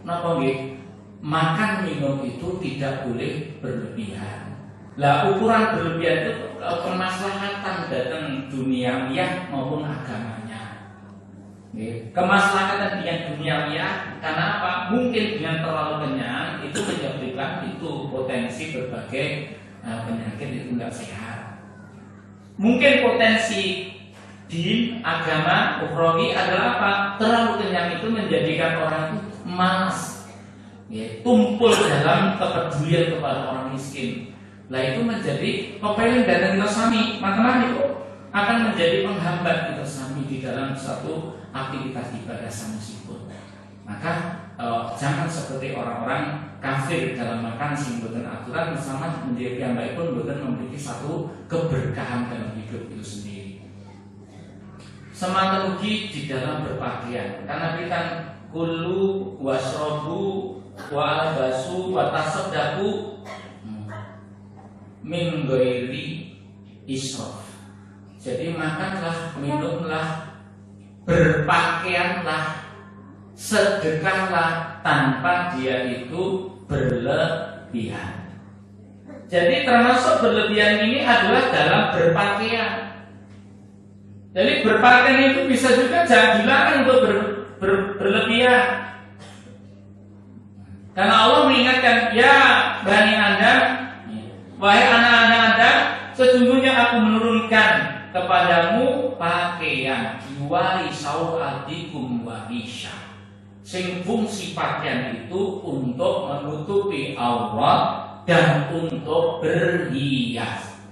napa nggih, makan minum itu tidak boleh berlebihan. Lah ukuran berlebihan itu kemaslahatan datang duniawiah maupun agamanya. Kemaslahatan dengan duniawiah karena apa? Mungkin dengan terlalu kenyang itu menyebabkan itu potensi berbagai penyakit itu enggak sehat. Mungkin potensi din, agama, ukhrawi adalah apa? Terlalu kenyang itu menjadikan orang itu malas, tumpul dalam kepedulian kepada orang miskin. Lah itu menjadi kepengen datang kita sami, maka itu akan menjadi penghambat kita sami di dalam satu aktivitas ibadah sanesipun. Maka jangan seperti orang-orang kafir dalam makan sing boten aturan bersama menjadi piyambake pun boten memiliki satu keberkahan dalam hidup itu sendiri. Semangat ugi di dalam berpakaian, karena kita kulu wasrobu wa albasu wa tasaddaqu min ghairi israf. Jadi makanlah, minumlah, berpakaianlah, sedekahlah tanpa dia itu berlebihan. Jadi termasuk berlebihan ini adalah dalam berpakaian. Jadi berpakaian itu bisa juga jangan dilarang untuk berlebihan. Karena Allah mengingatkan, ya Bani Adam, wahai anak-anak Adam, sesungguhnya aku menurunkan kepadamu pakaian yuwari sawatikum warisha. Sing fungsi pakaian itu untuk menutupi aurat dan untuk berhias.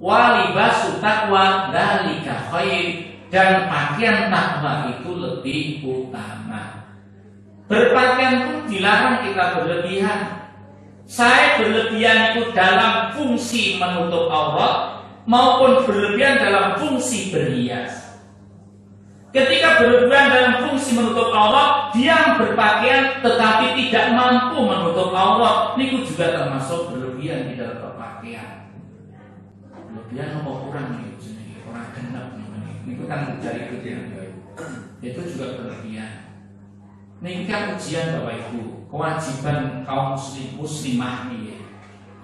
Walibasu taqwa dzalika khair, dan pakaian takwa itu lebih utama. Berpakaian pun dilarang kita berlebihan. Saya berlebihan itu dalam fungsi menutup aurat maupun berlebihan dalam fungsi berhias. Ketika berlebihan dalam fungsi menutup aurat, dia berpakaian tetapi tidak mampu menutup aurat, itu juga termasuk berlebihan di dalam berpakaian. Berlebihan apa kurang itu? Orang genap itu kan mencari kerjaan. Itu juga berlebihan. Ini kan ujian Bapak Ibu. Kewajiban kaum muslimah ini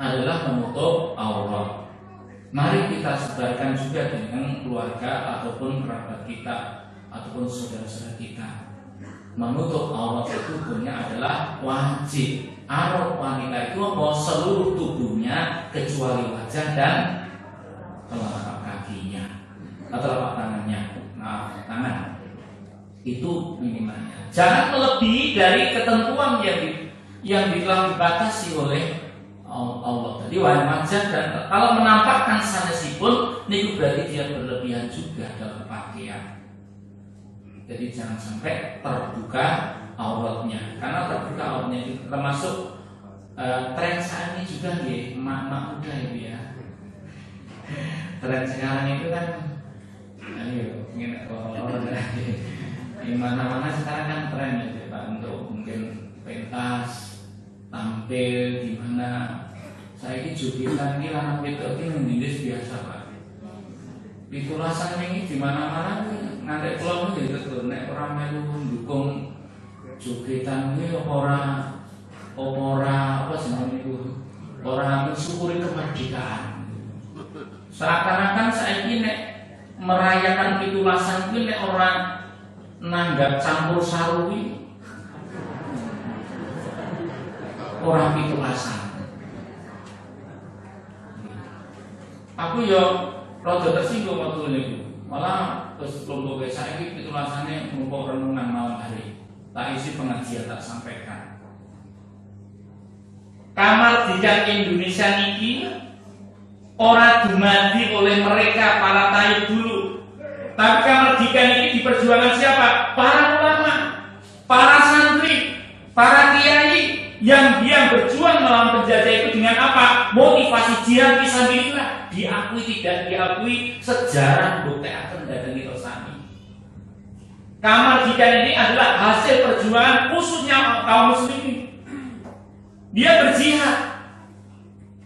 adalah menutup aurat. Mari kita sebarkan juga dengan keluarga ataupun kerabat kita ataupun saudara-saudara kita. Menutup aurat itu hukumnya adalah wajib. Aurat wanita itu mau seluruh tubuhnya kecuali wajah dan telapak kakinya atau telapak tangannya. Nah, tangan itu minimalnya. Jangan melebihi dari ketentuan yang telah dibatasi oleh Allah. Jadi wajah dan kalau menampakkan sanesipun, itu berarti dia berlebihan juga dalam pakaian. Jadi jangan sampai terbuka auratnya, karena terbuka auratnya itu termasuk tren saat ini juga ya, emak-emak muda itu ya. Tren sekarang itu kan, ayo ingin di mana-mana sekarang kan tren ya Pak, untuk mungkin pentas, tampil di mana. Saya ini jogetan ini lanang wedok iki ngendis biasa Pak. Pitulasan ini di mana-mana ngantek kula iki terus nek ora melu ndukung jogetan iki ora apa jenenge niku. Ora mensyukuri kemerdekaan. Seakan-akan saiki nek merayakan pitulasan kuwi nek ora nanggap campur sarui ora pitulasan. Aku yo rada tersinggung waktu niku. Malah terus kelompok saiki pitulasane ngumpul renungan malam hari. Tak isi pengajian tak sampaikan. Kamardikan Indonesia niki ora dumadi oleh mereka para taib dulu. Tapi kemerdekaan ini diperjuangkan siapa? Para ulama, para santri, para kiai yang dia berjuang melawan penjajah itu dengan apa? Motivasi jihad fisabilillah. Diakui tidak diakui, sejarah bukti akan datang itu sami. Kemerdekaan ini adalah hasil perjuangan khususnya kaum muslimin. Dia berjihad.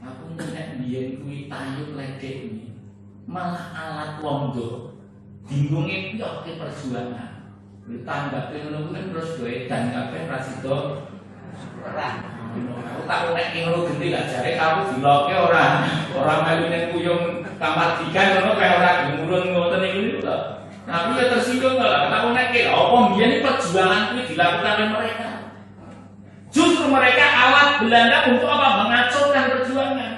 Aku nek biyen kuwi tayub ledek ini, malah alat londo. Bingungnya piye ke perjuangan. Ditanggapi ngono kuwi terus doe dan kabeh ra sida ora. Aku tak nek ngono genti gak jare kamu diloke ora melu ning kuyung kamardikan ngono kaya ora gemulun ngoten niku lho. Tapi ya tersinggung lah tak nek apa mbiyen perjuangan kuwi dilakukan oleh mereka. Justru mereka alat Belanda untuk apa? Mengacaukan perjuangan.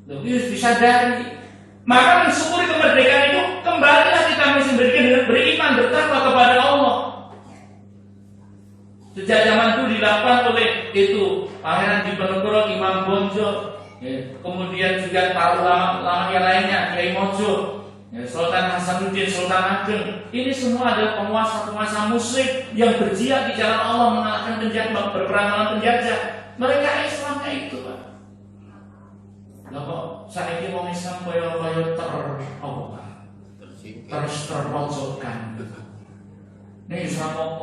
Lebih bisa dari. Maka mensyukuri kemerdekaan itu kembalilah kita mesti beriman bertakwa kepada Allah. Sejak zaman itu dilakukan oleh itu Pangeran Diponegoro, Imam Bonjol, kemudian juga para ulama yang lainnya, Kiai Mojo, Sultan Hasanuddin, Sultan Ageng. Ini semua adalah penguasa-penguasa muslim yang berjihad di jalan Allah mengalahkan penjajah, berperang melawan penjajah. Mereka Islamnya itu, Pak. Lah kok saiki wong Islam kaya terpojokkan. Nek Islam kok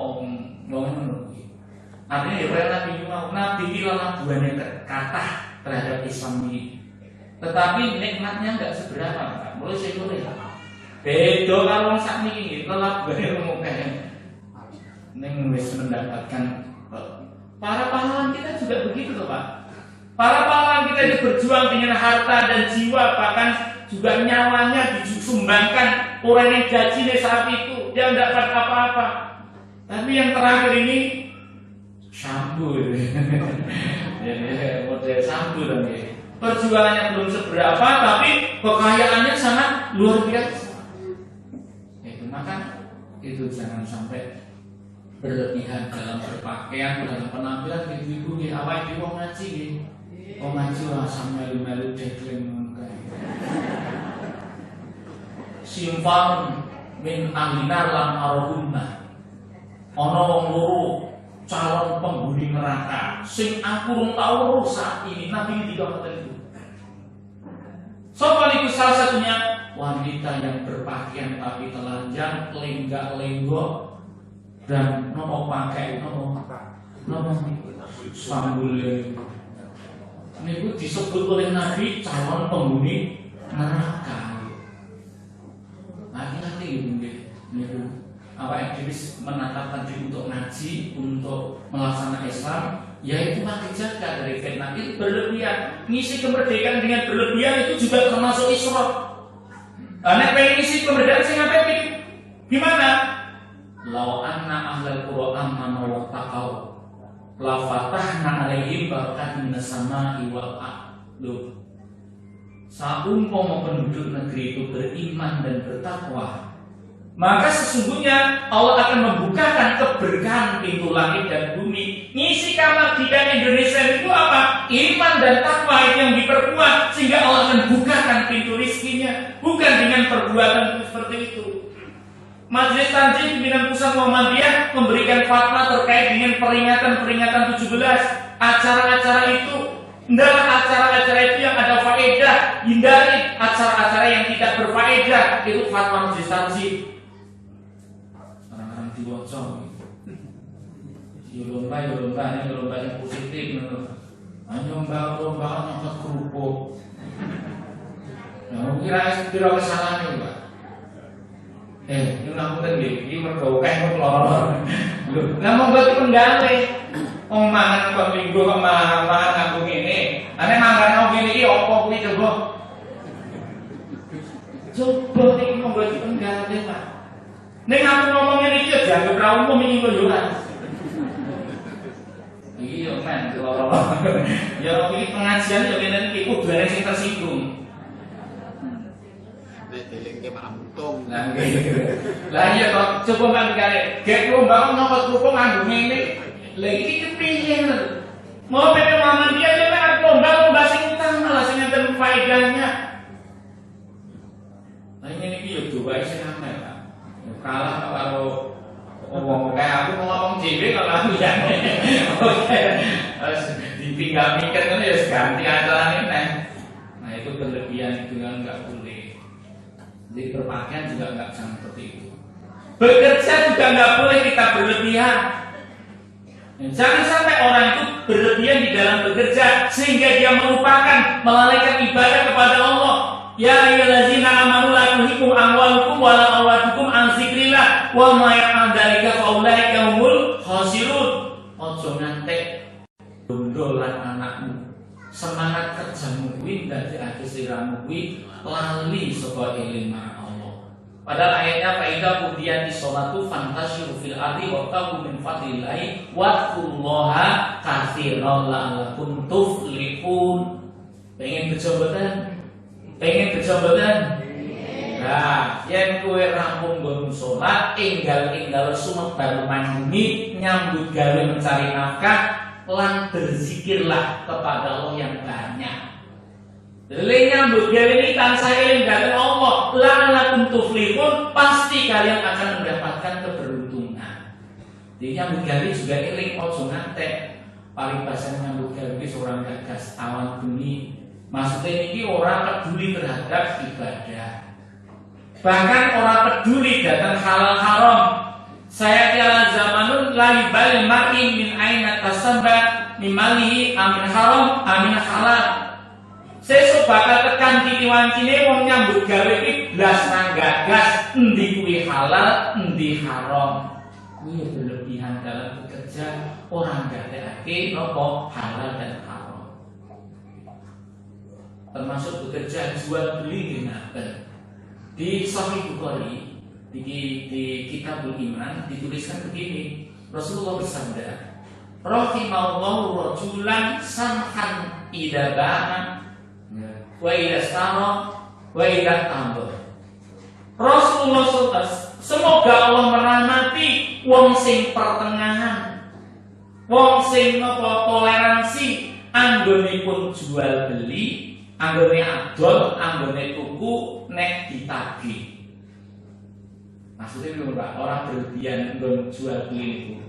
ngono. Artinya ya Nabi bilang buahnya kata terhadap Islam ini. Tetapi nikmatnya enggak seberapa, Pak. Mulai sekule. Beda karo wong sakniki nggih, lelabuhane rumukane. Ning wis mendapatkan para pahlawan kita juga begitu loh, Pak. Para pahlawan kita ini berjuang dengan harta dan jiwa, bahkan juga nyawanya disumbangkan. Orang yang gajinya saat itu dia tidak dapat apa-apa. Tapi yang terakhir ini sambu, model sambu lagi. Perjuangannya belum seberapa, tapi kekayaannya sangat luar biasa. Maka itu jangan sampai berlebihan dalam berpakaian, dalam penampilan. Ibu-ibu nggih awake dhewe wong ngaji nggih. Wong ngaji ora melu-melu dekling kae. Simpan min ahlina lan arhumna. Ana wong loro calon penghuni neraka sing aku rung tau saat ini. Nabi tidak ngoten itu. Sapa niku salah satunya wanita yang berpakaian tapi telanjang, lenggak-lenggok dan nopo pakai nopo sambule. Niku disebut oleh Nabi calon penghuni neraka. Hati-hati niku awake dhewe menatapkan diri untuk ngaji, untuk melaksanakan Islam, yaitu makin jaga dari fitnah. Itu berlebihan, ngisi kemerdekaan dengan berlebihan itu juga termasuk israf. Nek pengen ngisi kemerdekaan sing apik gimana? Law anna ahlal qura amanu wa taqaw la fatahna alaihim barakatin minas samai wal ardh. Saumpama penduduk negeri itu beriman dan bertakwa, maka sesungguhnya Allah akan membukakan keberkahan pintu langit dan bumi. Ngisi kemerdekaan Indonesia itu apa? Iman dan takwa itu yang diperkuat, sehingga Allah akan bukakan pintu rizkinya, bukan dengan perbuatan seperti itu. Majelis Tanjim Pimpinan Pusat Muhammadiyah memberikan fatwa terkait dengan peringatan 17. Acara-acara itu, hendaklah acara-acara itu yang ada faedah, hindari acara-acara yang tidak berfaedah. Itu fatwa Majelis Tanjim. Orang-orang diwacong, lomba ini lomba yang positif, lomba nyokot kerupuk. Kira kesalahan juga. Ini ngapunten nggih, iki mergo akeh keloro. Lho, ngomong berarti penggawe. Wong mangan kok minggu kok mangan nganggo ngene. Ane mangan ngene iki apa kuwi coba? Coba iki ngomong berarti penggawe, Pak. Nek aku ngomong ngene iki ya dianggap ra umum iki kok yo ora. Iki yo men keloro. Ya iki pengajian yo ngene iki kudu ana sing tersinggung. Delengke malah untung. Lah iya kok coba kan kare gek lomba nyokot kerupuk nganggo ngene. Lah iki kepiye lho? Mau pepe mangan dia dhewe nek lomba sing utama lah sing enten faedahnya. Lah ngene iki yo doa sing amel, Pak. Kalah karo wong kayak aku ngomong dhewe kok aku ya. Oke. Terus ditinggal mikir ngono ya ganti acarane neh. Nah itu berlebihan itu kan enggak boleh. Jadi berpakaian juga nggak seperti itu. Bekerja juga nggak boleh kita berlebihan. Jangan sampai orang itu berlebihan di dalam bekerja sehingga dia melupakan melalaikan ibadah kepada Allah. Ya ayyuhallazina amanu la tulhikum amwalukum wala auladukum an dzikrillah wa may yaf'al dzalika fa ulaika humul khasirun. Ojo ngantek dondolan anakmu. Semangat kerjamu kuwi dadi ati sliramu kuwi lali saka eling marang Allah. Padahal ayatnya fa idza qudiyatis sholatu fantashiru fil ardi wabtaghu min fadlillahi wadhkurullaha katsiran la'allakum tuflihun. Pengen berjabatan? Nah, yen kowe rampung nggon salat, enggal-enggal sumebar mandi nyambut gawe mencari nafkah, lan berzikirlah kepada Allah yang banyak. Jadi nyambut gawe ini tansah eling dhateng Allah, la'allakum tuflihun, pasti kalian akan mendapatkan keberuntungan. Jadi nyambut gawe juga eling, ojo ngantek. Paling bahasa nyambut gawe seorang gagas awan bumi. Maksudnya ini orang peduli terhadap ibadah. Bahkan orang peduli datang halal haram. Saya tiala zamanun la yubal mar'in min aina tasabba min malihi amin haram amin halal. Sesuk bakal tekan titi-wancine wong nyambut gawe iki blas nang gagas endi kuwi halal endi haram. Kuwi berlebihan dalam bekerja, orang gatekake napa halal dan haram. Termasuk bekerja jual beli ngene. Di Sahih Bukhari di Kitabul Iman dituliskan begini, Rasulullah bersabda, rahimallahu rajulan samhan idza ba'a wa idza stara wa idza tambah. Rasulullah Semoga Allah merahmati wong sing pertengahan, wong sing napa toleransi anggonipun jual beli, anggone adol, anggone tuku nek ditagih. Maksudnya lho Pak, orang berlebihan nggon jual beli niku.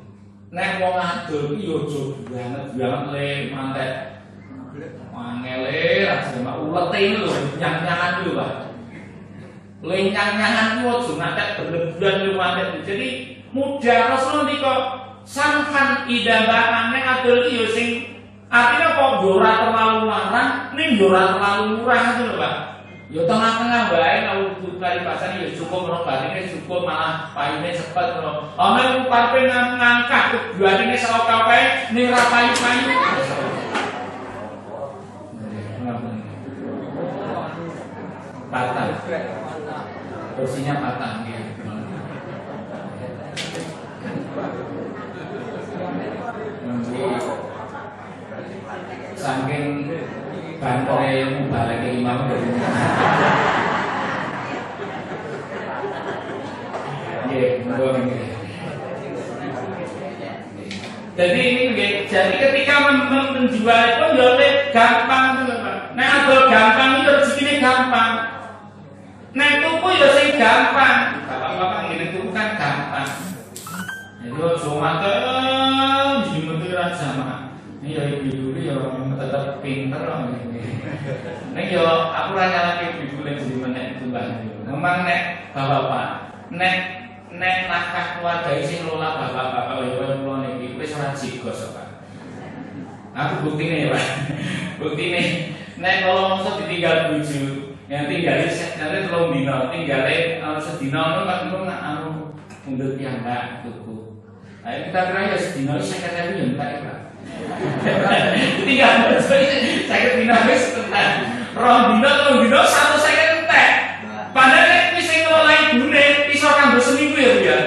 Nek wong adol iki yo aja banget le mantek. Mangele ra sama ulete lho, nyang-nyangan lho Pak. Lenyang-nyangan ku aja ngantek berlebihan lho mantek. Jadi mudah Rasulullah nika samkan idamane adol iki yo sing artinya kok ora terlalu larang, ning ora terlalu murah ngono lho Pak. Ya tengah-tengah wae kalau kari pasan ya cukup ora batine cukup malah paine cepet ngono. Ame upape ngangkat keduane sak kae ning ra payu-payu. Patah. Kursinya patah ya. Saking bantere mubalek imam dari jadi ini jadi ketika menjual itu ya gampang nah adol gampang itu rezekinya gampang nah tuku ya sing gampang bapak-bapak ngene tuku kan gampang itu cuma jimete ra sama ini ya ibu-ibu ya tetap pinter nek yo aku ra nyalahke ibu nek jimene itu Mbak memang nek bapak-bapak nek nafkah keluarga sing lola bapak-bapak yo kula niki wis ora jigos Pak. Aku buktine ya Pak. Buktine nek kalau mongso ditinggal bojo, yang tinggal nanti telung dina, tinggale sedina ngono kan anu mundut piyambak tuku. Ayo kita kira ya sedina 50.000 yo entek Pak. Tinggal bojo 50 dina wis tenan. Rong dina 150 entek. Padahal nek wis sing ngelola ibune iso kanggo seminggu ya Bu ya.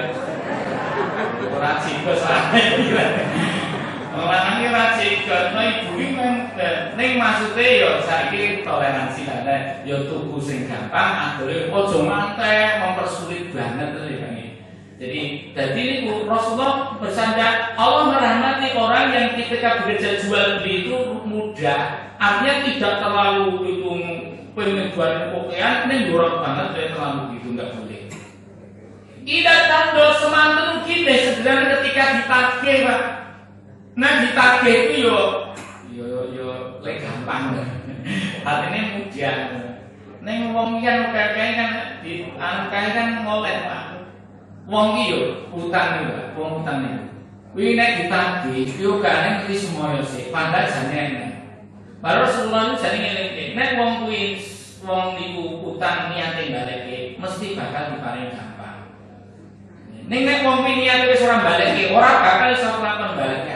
Ora jigos ae. Lanang iki ora jigos, no ibu iki ning maksude ya saiki toleransi lah. Ya tuku sing gampang, adole aja mantek mempersulit banget to ya. Jadi niku Rasulullah bersabda, Allah merahmati orang yang ketika bekerja jual beli itu mudah. Artinya tidak terlalu itu penjualan kokean ning jorok banget ya terlalu gitu enggak boleh. Ida tando semanten kene sebenarnya ketika ditagih Pak. Nah ditagih itu yo lek gampang. Artinya mudah. Ning wong yen kakek kan di anu kae kan ngolet Pak. Wong iki yo utang iki Pak, wong utang iki. Kuwi nek ditagih yo gane mesti semoyo sik, padahal jane enak. Baru Rasulullah jane ngene nek wong kuwi wong niku utang niate baleke mesti bakal diparing gampang. Ning nek wong kuwi niate wis ora baleke, ora bakal iso lakon baleke.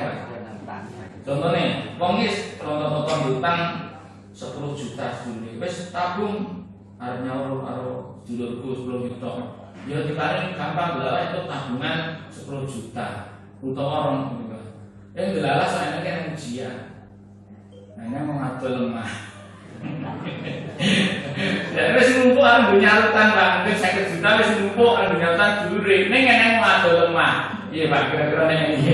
Contohnya, wong wis tonton utang 10 juta dulu, wis tabung arep nyaur karo dulurku 10 juta. Ya diparing gampang delala itu tabungan 10 juta utawa 2 juta. Delala soalnya kan ujian. Nah, mau ngadol lemah. Dan wis numpuk arep nyalutan Pak, mungkin 50 juta wis numpuk arep nyalutan dulure. Ning enek mau ngadol lemah. Iya Pak, kira-kira nek iki.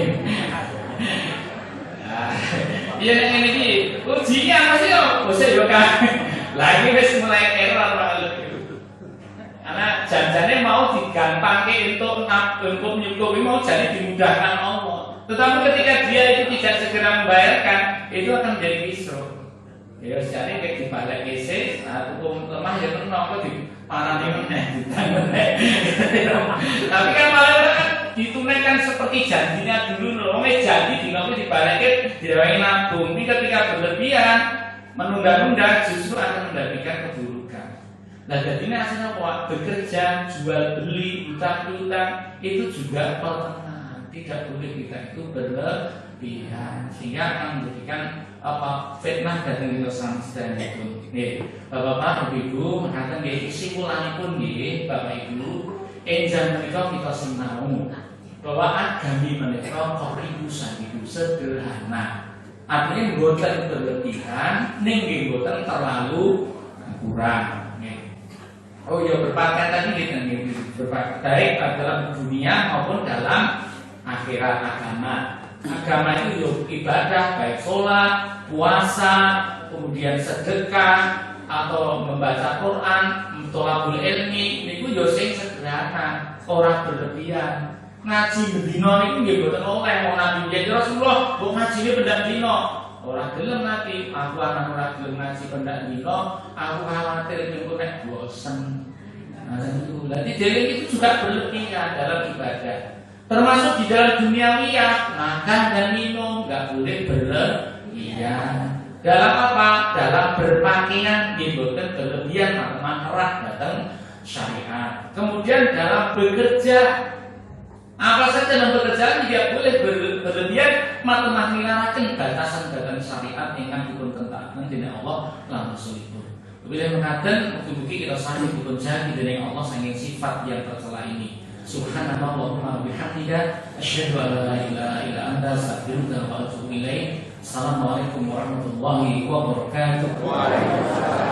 Iya nek ngene iki, ujian mesti yo, bose yo kan. Lagi wis mulai error Pak. Karena janjane mau digampangke untuk nyukupi mau jadi dimudahkan Allah. Tetapi ketika dia itu tidak segera membayarkan, itu akan menjadi kisruh. Ya jadi kayak dibalik isi, hukum lemah ya kena kok diparani meneh, ditang meneh. Tapi kan malah kan ditunaikan seperti janjinya dulu loh. Janji dibalikin direwangi nabung. Ini ketika berlebihan menunda-nunda justru akan mendapatkan keburukan. Nah jadi ini asalnya apa? Bekerja, jual beli, utang-utang itu juga pertengahan. Tidak boleh kita itu berlebihan sehingga akan menjadikan fitnah dan kesan sedaya. Nih, Bapak-bapak, Ibu mengatakan kesimpulanipun nggih, Bapak Ibu, enjang menika kita sinau bahwa agami menika kok saking sederhana. Artinya boten berlebihan, ning nggih boten terlalu kurang. Oh iya, berpakaian tadi gitu, berpakaian baik dalam dunia maupun dalam akhirat agama. Agama itu yo ibadah, baik sholat, puasa, kemudian sedekah atau membaca Quran, thalabul ilmi, niku yo sing sederhana, ora berlebihan. Ngaji bendina niku nggih boten oleh wong Nabi jadi Rasulullah, kok ngajine pendak dina. Ora gelem Nabi, aku anak ora gelem ngaji pendak dina, aku khawatir engko nek bosen. Nah, itu. Berarti dhewe itu juga berlebihan dalam ibadah. Termasuk di dalam duniawiyah, makan dan minum nggak boleh berlebihan. Dalam apa? Dalam berpakaian dibutuhkan berlebihan marah datang syariat. Kemudian dalam bekerja, apa saja dalam pekerjaan tidak boleh berlebihan. Matematika ngilaraken batasan-batasan syariat ingkang dipun tentang dening Allah lan Rasulipun. Bila mengatakan mugi-mugi kita sami dipun jagi dening Allah saking sifat yang tercela ini. Subhanallah wa bihamdika asyhadu an la ilaha illa anta astaghfiruka wa atubu ilaik. Assalamualaikum warahmatullahi wabarakatuh.